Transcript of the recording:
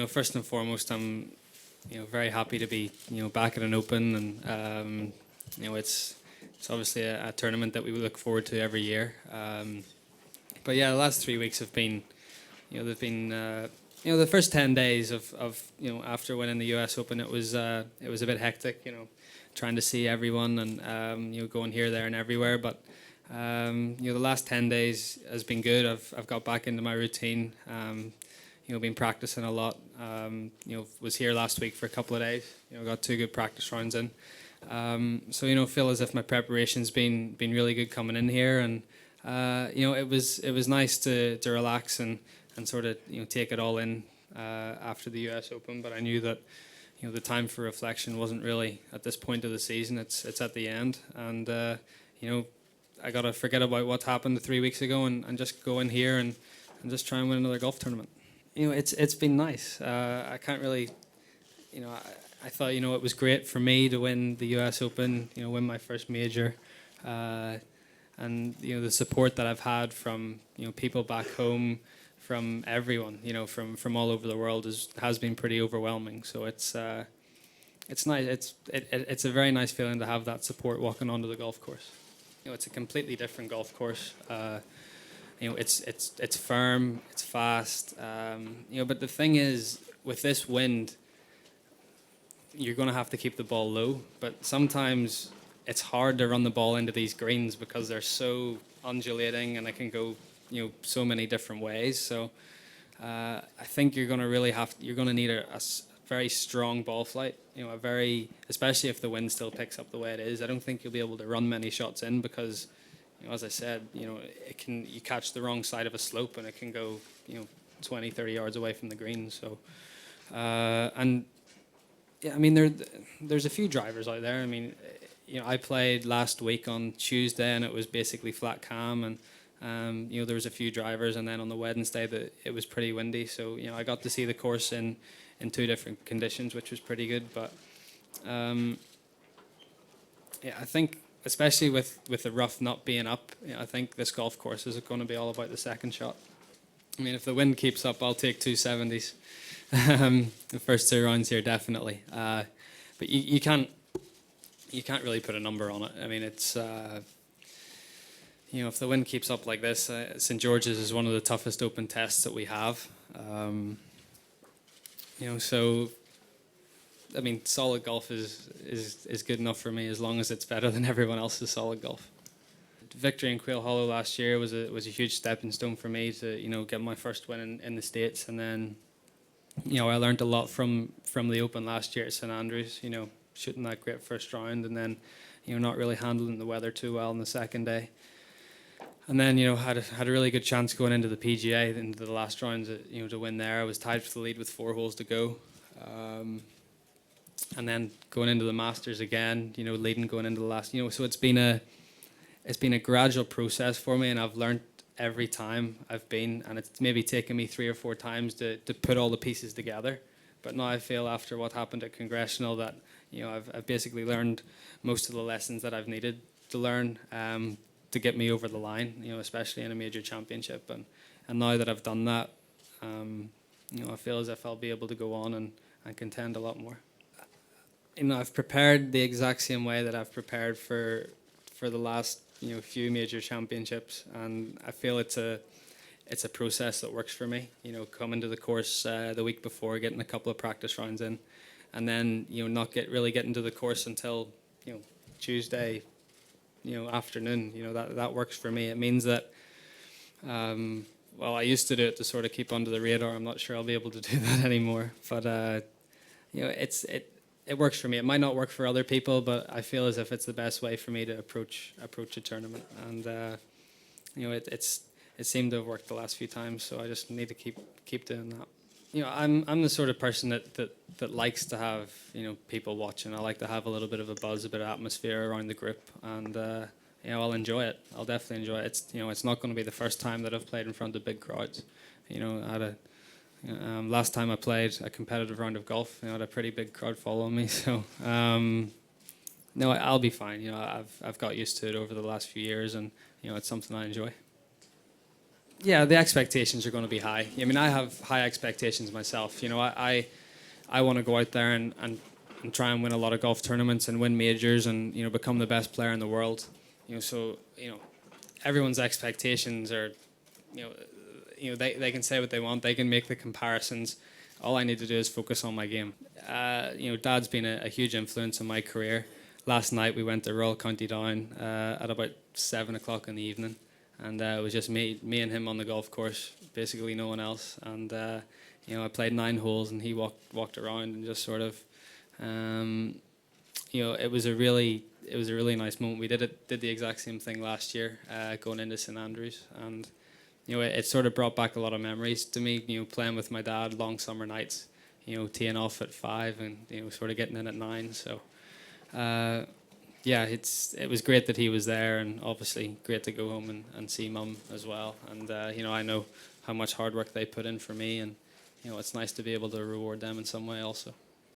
First and foremost, I'm very happy to be back at an Open, and it's obviously a tournament that we look forward to every year. But yeah, the last 3 weeks have been they've been the first 10 days of after winning the U.S. Open, it was a bit hectic, trying to see everyone and going here, there, and everywhere. But the last 10 days has been good. I've got back into my routine. Been practicing a lot. Was here last week for a couple of days. Got 2 good practice rounds in. So feel as if my preparation's been really good coming in here, and it was nice to relax and sort of take it all in after the U.S. Open. But I knew that the time for reflection wasn't really at this point of the season. It's at the end, and I gotta forget about what happened 3 weeks ago and just go in here and just try and win another golf tournament. It's been nice. I can't really, I thought it was great for me to win the U.S. Open, win my first major, and the support that I've had from people back home, from everyone, from all over the world has been pretty overwhelming. So it's nice. It's a very nice feeling to have that support walking onto the golf course. It's a completely different golf course. It's firm, it's fast. But the thing is, with this wind, you're going to have to keep the ball low. But sometimes it's hard to run the ball into these greens because they're so undulating and it can go, so many different ways. So I think you're going to need a very strong ball flight. Especially if the wind still picks up the way it is. I don't think you'll be able to run many shots in because, as I said, you catch the wrong side of a slope and it can go, 20, 30 yards away from the green. So, and yeah, I mean, there's a few drivers out there. I mean, I played last week on Tuesday and it was basically flat calm, and there was a few drivers, and then on the Wednesday it was pretty windy. So I got to see the course in 2 different conditions, which was pretty good. But yeah, I think, especially with the rough not being up, I think this golf course is going to be all about the second shot. I mean, if the wind keeps up, I'll take 270s. The first 2 rounds here, definitely. But you can't really put a number on it. I mean, it's if the wind keeps up like this, St. George's is one of the toughest Open tests that we have. So I mean, solid golf is good enough for me as long as it's better than everyone else's solid golf. Victory in Quail Hollow last year was a huge stepping stone for me to get my first win in the States, and then I learned a lot from the Open last year at St Andrews. Shooting that great first round, and then not really handling the weather too well on the second day. And then had a really good chance going into the PGA into the last rounds to win there. I was tied for the lead with 4 holes to go. And then going into the Masters again, leading going into the last, so it's been a gradual process for me, and I've learned every time I've been, and it's maybe taken me 3 or 4 times to put all the pieces together. But now I feel, after what happened at Congressional, that I've basically learned most of the lessons that I've needed to learn to get me over the line, especially in a major championship. And now that I've done that, I feel as if I'll be able to go on and contend a lot more. I've prepared the exact same way that I've prepared for the last few major championships, and I feel it's a process that works for me. Coming to the course the week before, getting a couple of practice rounds in, and then not really getting to the course until Tuesday afternoon. That works for me. It means that I used to do it to sort of keep under the radar. I'm not sure I'll be able to do that anymore, but it works for me. It might not work for other people, but I feel as if it's the best way for me to approach a tournament. And it seemed to have worked the last few times, so I just need to keep doing that. I'm the sort of person that likes to have people watching. I like to have a little bit of a buzz, a bit of atmosphere around the group, and I'll enjoy it. I'll definitely enjoy it. It's not going to be the first time that I've played in front of big crowds. Last time I played a competitive round of golf, I had a pretty big crowd following me. So no, I'll be fine. I've got used to it over the last few years, and it's something I enjoy. Yeah, the expectations are going to be high. I mean, I have high expectations myself. You know, I want to go out there and try and win a lot of golf tournaments and win majors and, you know, become the best player in the world. You know, so, you know, everyone's expectations are, you know, they can say what they want. They can make the comparisons. All I need to do is focus on my game. You know, Dad's been a huge influence in my career. Last night we went to Royal County Down at about 7 o'clock in the evening, and it was just me and him on the golf course, basically no one else. And you know, I played 9 holes, and he walked around and just sort of, you know, it was a really nice moment. We did the exact same thing last year, going into St Andrews, and you know, it sort of brought back a lot of memories to me. You know, playing with my dad long summer nights. You know, teeing off at 5 and, you know, sort of getting in at 9. So, yeah, it was great that he was there, and obviously great to go home and see Mum as well. And you know, I know how much hard work they put in for me, and you know, it's nice to be able to reward them in some way also.